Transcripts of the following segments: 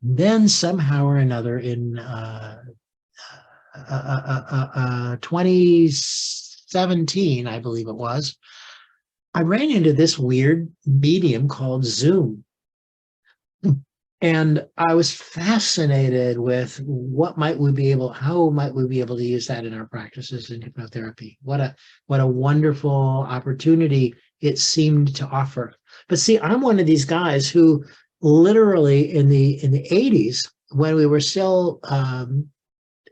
Then somehow or another in 2017, I believe it was, I ran into this weird medium called Zoom. And I was fascinated with how might we be able to use that in our practices in hypnotherapy. What a wonderful opportunity it seemed to offer. But see, I'm one of these guys who literally in the 80s, when we were still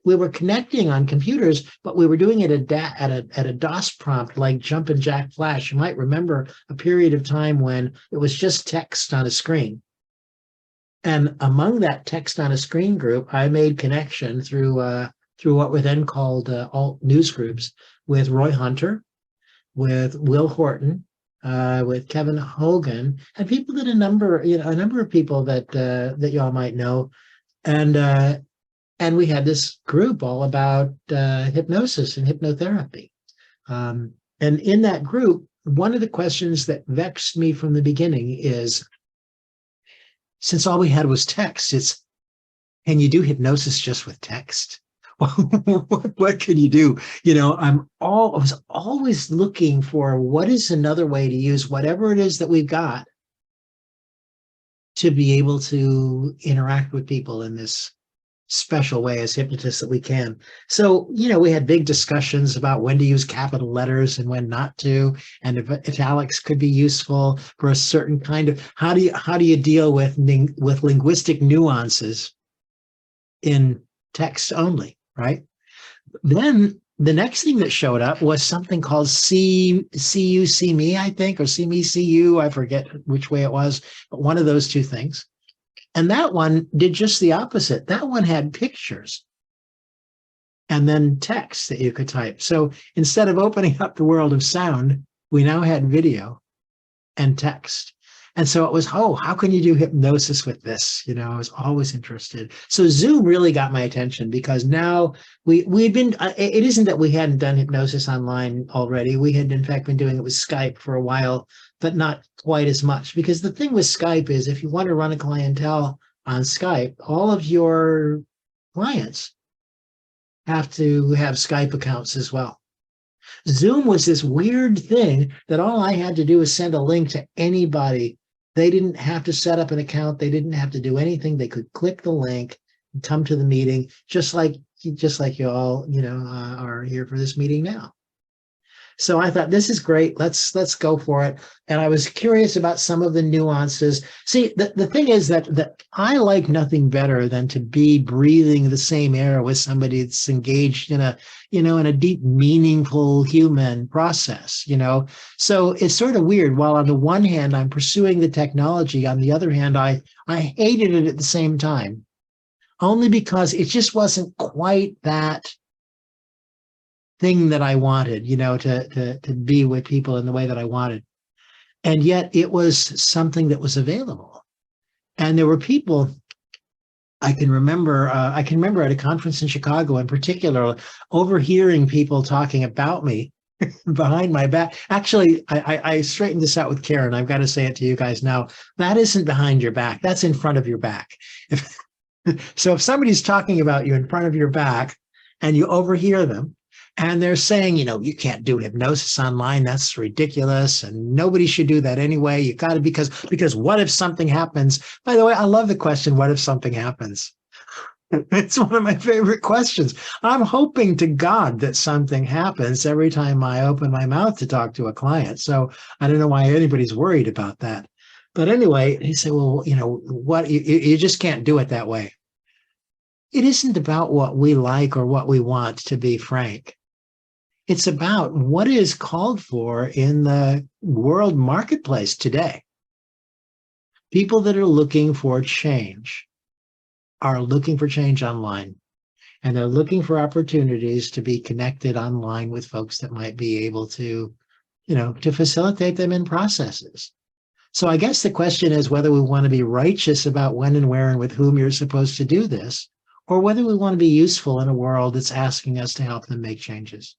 we were connecting on computers, but we were doing it at a DOS prompt like Jumpin' Jack Flash. You might remember a period of time when it was just text on a screen. And among that text on a screen group, I made connection through what were then called alt news groups with Roy Hunter, with Will Horton, with Kevin Hogan, and people that a number of people that y'all might know, and we had this group all about hypnosis and hypnotherapy. And in that group, one of the questions that vexed me from the beginning is, since all we had was text, can you do hypnosis just with text? What can you do? I was always looking for what is another way to use whatever it is that we've got to be able to interact with people in this special way as hypnotists that we can. So, we had big discussions about when to use capital letters and when not to, and if italics could be useful for a certain kind of, how do you deal with linguistic nuances in text only, right? Then the next thing that showed up was something called see you, see me, I think, or see me, see you. I forget which way it was, but one of those two things. And that one did just the opposite. That one had pictures and then text that you could type. So instead of opening up the world of sound, we now had video and text. And so it was, how can you do hypnosis with this? I was always interested. So Zoom really got my attention because now we'd been, it isn't that we hadn't done hypnosis online already. We had in fact been doing it with Skype for a while, but not quite as much. Because the thing with Skype is if you want to run a clientele on Skype, all of your clients have to have Skype accounts as well. Zoom was this weird thing that all I had to do was send a link to anybody. They didn't have to set up an account. They didn't have to do anything. They could click the link and come to the meeting, just like you all, are here for this meeting now. So I thought, this is great. Let's go for it. And I was curious about some of the nuances. See, the thing is that I like nothing better than to be breathing the same air with somebody that's engaged in a deep, meaningful human process, So it's sort of weird. While on the one hand, I'm pursuing the technology, on the other hand, I hated it at the same time, only because it just wasn't quite that thing that I wanted, to be with people in the way that I wanted. And yet it was something that was available. And there were people, I can remember at a conference in Chicago in particular, overhearing people talking about me behind my back. Actually, I straightened this out with Karen. I've got to say it to you guys now. That isn't behind your back. That's in front of your back. So if somebody's talking about you in front of your back and you overhear them, and they're saying, you can't do hypnosis online. That's ridiculous. And nobody should do that anyway. You got to, because what if something happens? By the way, I love the question, what if something happens? It's one of my favorite questions. I'm hoping to God that something happens every time I open my mouth to talk to a client. So I don't know why anybody's worried about that. But anyway, he said, well, what, you just can't do it that way. It isn't about what we like or what we want, to be frank. It's about what is called for in the world marketplace today. People that are looking for change are looking for change online, and they're looking for opportunities to be connected online with folks that might be able to, to facilitate them in processes. So I guess the question is whether we want to be righteous about when and where and with whom you're supposed to do this, or whether we want to be useful in a world that's asking us to help them make changes.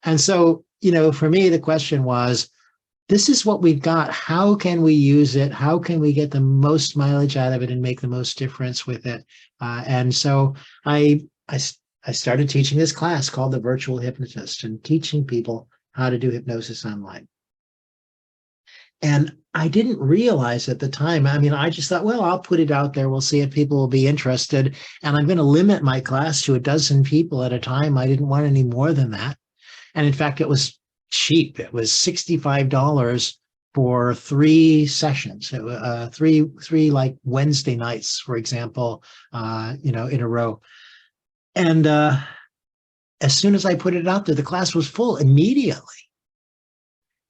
And so, for me, the question was, this is what we've got. How can we use it? How can we get the most mileage out of it and make the most difference with it? And so I started teaching this class called The Virtual Hypnotist, and teaching people how to do hypnosis online. And I didn't realize at the time, I mean, I just thought, well, I'll put it out there. We'll see if people will be interested. And I'm going to limit my class to 12 people at a time. I didn't want any more than that. And in fact, it was cheap. It was $65 for 3 sessions, three like Wednesday nights, for example, in a row. And as soon as I put it out there, the class was full immediately.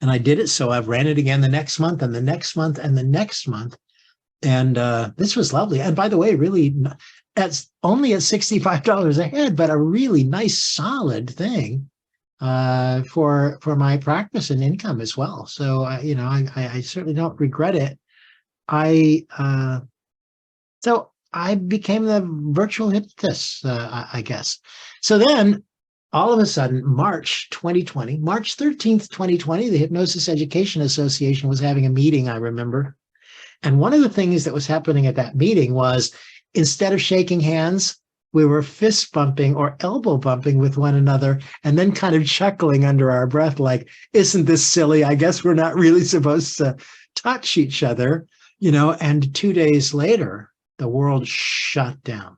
And I did it. So I've ran it again the next month and the next month and the next month. And this was lovely. And by the way, really, that's only at $65 a head, but a really nice, solid thing for my practice and income as well. So, I certainly don't regret it. So I became the virtual hypnotist, I guess. So then all of a sudden, March 13th, 2020, the Hypnosis Education Association was having a meeting, I remember. And one of the things that was happening at that meeting was, instead of shaking hands, we were fist bumping or elbow bumping with one another, and then kind of chuckling under our breath, like, isn't this silly? I guess we're not really supposed to touch each other, and 2 days later, the world shut down.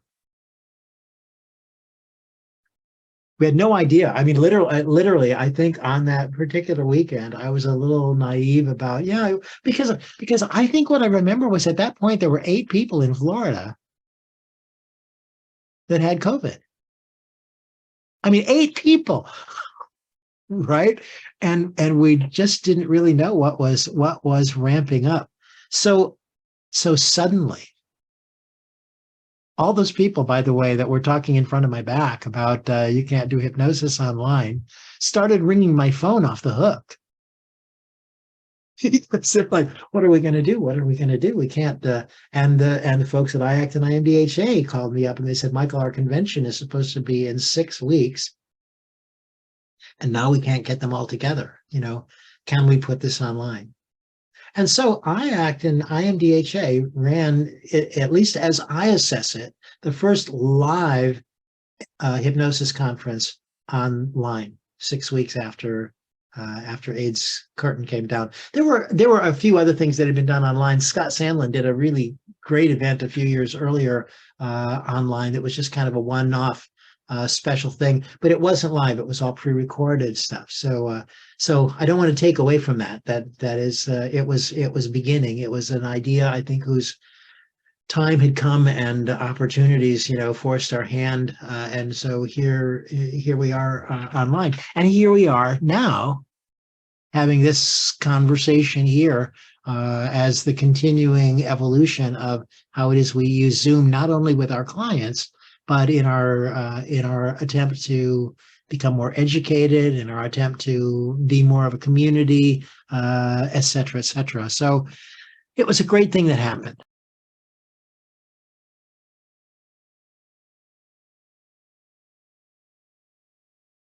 We had no idea. I mean, literally, I think on that particular weekend, I was a little naive about, because I think what I remember was, at that point, there were 8 people in Florida that had COVID. I mean, 8 people, right? And we just didn't really know what was ramping up. So suddenly, all those people, by the way, that were talking in front of my back about you can't do hypnosis online, started ringing my phone off the hook. It's like, what are we going to do? What are we going to do? We can't. And the folks at IACT and IMDHA called me up and they said, Michael, our convention is supposed to be in 6 weeks, and now we can't get them all together. Can we put this online? And so IACT and IMDHA ran, at least as I assess it, the first live hypnosis conference online 6 weeks after AIDS curtain came down. There were a few other things that had been done online. Scott Sandlin did a really great event a few years earlier online that was just kind of a one-off special thing, but it wasn't live. It was all pre-recorded stuff. So I don't want to take away from that. That is, it was beginning. It was an idea, I think, whose time had come and opportunities, forced our hand. And so here we are online, and here we are now having this conversation here as the continuing evolution of how it is we use Zoom, not only with our clients, but in our attempt to become more educated, in our attempt to be more of a community, et cetera, et cetera. So it was a great thing that happened.